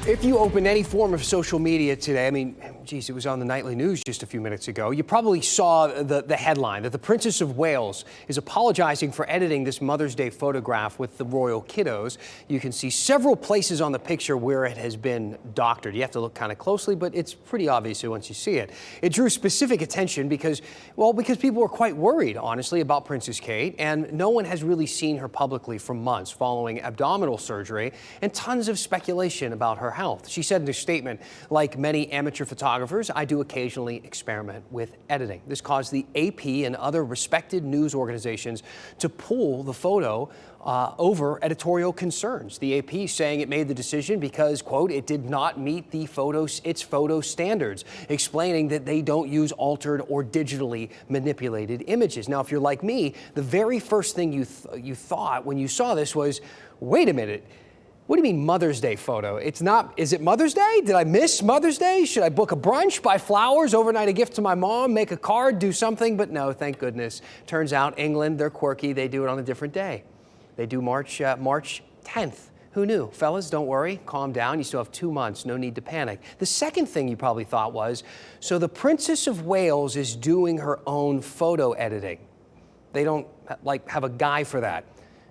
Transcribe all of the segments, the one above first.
If you open any form of social media today, I mean, geez, it was on the nightly news just a few minutes ago, you probably saw the headline that the Princess of Wales is apologizing for editing this Mother's Day photograph with the royal kiddos. You can see several places on the picture where it has been doctored. You have to look kind of closely, but it's pretty obvious once you see it. It drew specific attention because people were quite worried, honestly, about Princess Kate, and no one has really seen her publicly for months following abdominal surgery and tons of speculation about her health. She said in a statement, like many amateur photographers, I do occasionally experiment with editing. This caused the AP and other respected news organizations to pull the photo over editorial concerns. The AP saying it made the decision because, quote, it did not meet its photo standards, explaining that they don't use altered or digitally manipulated images. Now, if you're like me, the very first thing you thought when you saw this was, wait a minute, what do you mean Mother's Day photo? It's not, is it Mother's Day? Did I miss Mother's Day? Should I book a brunch, buy flowers, overnight a gift to my mom, make a card, do something? But no, thank goodness. Turns out England, they're quirky. They do it on a different day. They do March 10th. Who knew? Fellas, don't worry. Calm down. You still have 2 months. No need to panic. The second thing you probably thought was, so the Princess of Wales is doing her own photo editing. They don't have a guy for that.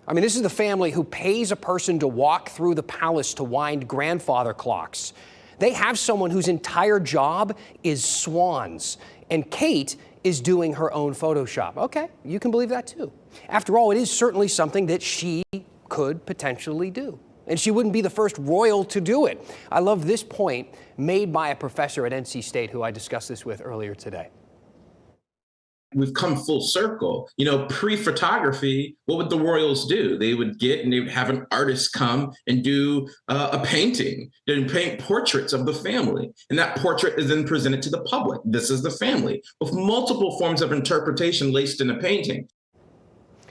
I mean, this is the family who pays a person to walk through the palace to wind grandfather clocks. They have someone whose entire job is swans, and Kate is doing her own Photoshop. Okay, you can believe that too. After all, it is certainly something that she could potentially do, and she wouldn't be the first royal to do it. I love this point made by a professor at NC State who I discussed this with earlier today. We've come full circle. You know, pre-photography, what would the royals do? They would get and they would have an artist come and do a painting. They'd paint portraits of the family. And that portrait is then presented to the public. This is the family, with multiple forms of interpretation laced in a painting.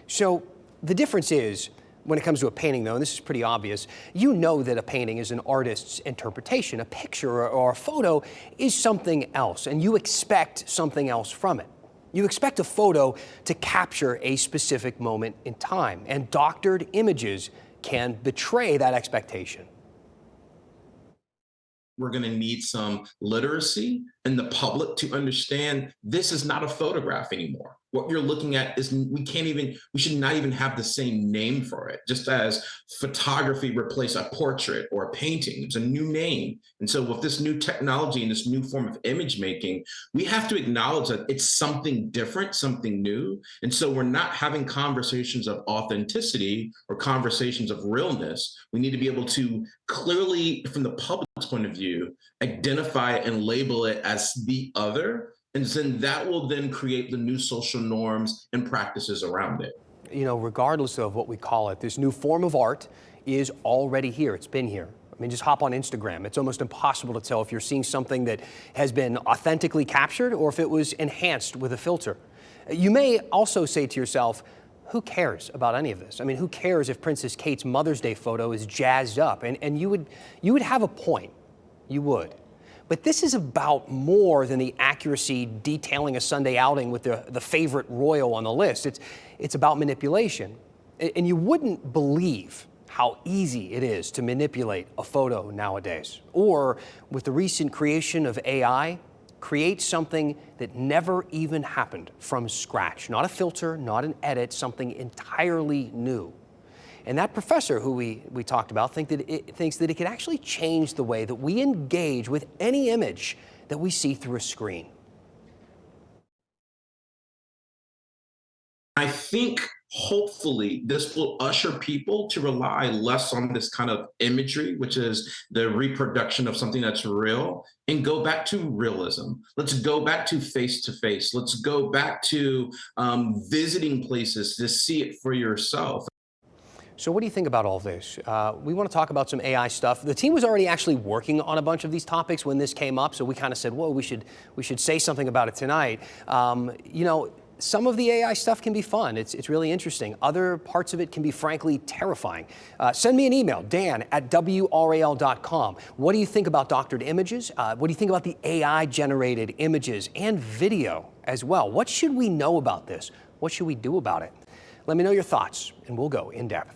So the difference is, when it comes to a painting, though, and this is pretty obvious, you know that a painting is an artist's interpretation. A picture or a photo is something else, and you expect something else from it. You expect a photo to capture a specific moment in time, and doctored images can betray that expectation. We're going to need some literacy in the public to understand this is not a photograph anymore. What you're looking at is we should not even have the same name for it. Just as photography replaced a portrait or a painting, it's a new name. And so with this new technology and this new form of image making, we have to acknowledge that it's something different, something new. And so we're not having conversations of authenticity or conversations of realness. We need to be able to clearly, from the public's point of view, identify and label it as the other. And then that will then create the new social norms and practices around it. You know, regardless of what we call it, this new form of art is already here. It's been here. I mean, just hop on Instagram. It's almost impossible to tell if you're seeing something that has been authentically captured or if it was enhanced with a filter. You may also say to yourself, who cares about any of this? I mean, who cares if Princess Kate's Mother's Day photo is jazzed up? And you would have a point. You would. But this is about more than the accuracy detailing a Sunday outing with the favorite royal on the list. It's about manipulation. And you wouldn't believe how easy it is to manipulate a photo nowadays. Or with the recent creation of AI, create something that never even happened from scratch. Not a filter, not an edit, something entirely new. And that professor who we talked about thinks that it can actually change the way that we engage with any image that we see through a screen. I think hopefully this will usher people to rely less on this kind of imagery, which is the reproduction of something that's real, and go back to realism. Let's go back to face-to-face. Let's go back to visiting places to see it for yourself. So what do you think about all of this? We want to talk about some AI stuff. The team was already actually working on a bunch of these topics when this came up, so we kind of said, whoa, we should say something about it tonight. You know, some of the AI stuff can be fun. It's really interesting. Other parts of it can be frankly terrifying. Send me an email, dan@WRAL.com. What do you think about doctored images? What do you think about the AI-generated images and video as well? What should we know about this? What should we do about it? Let me know your thoughts, and we'll go in depth.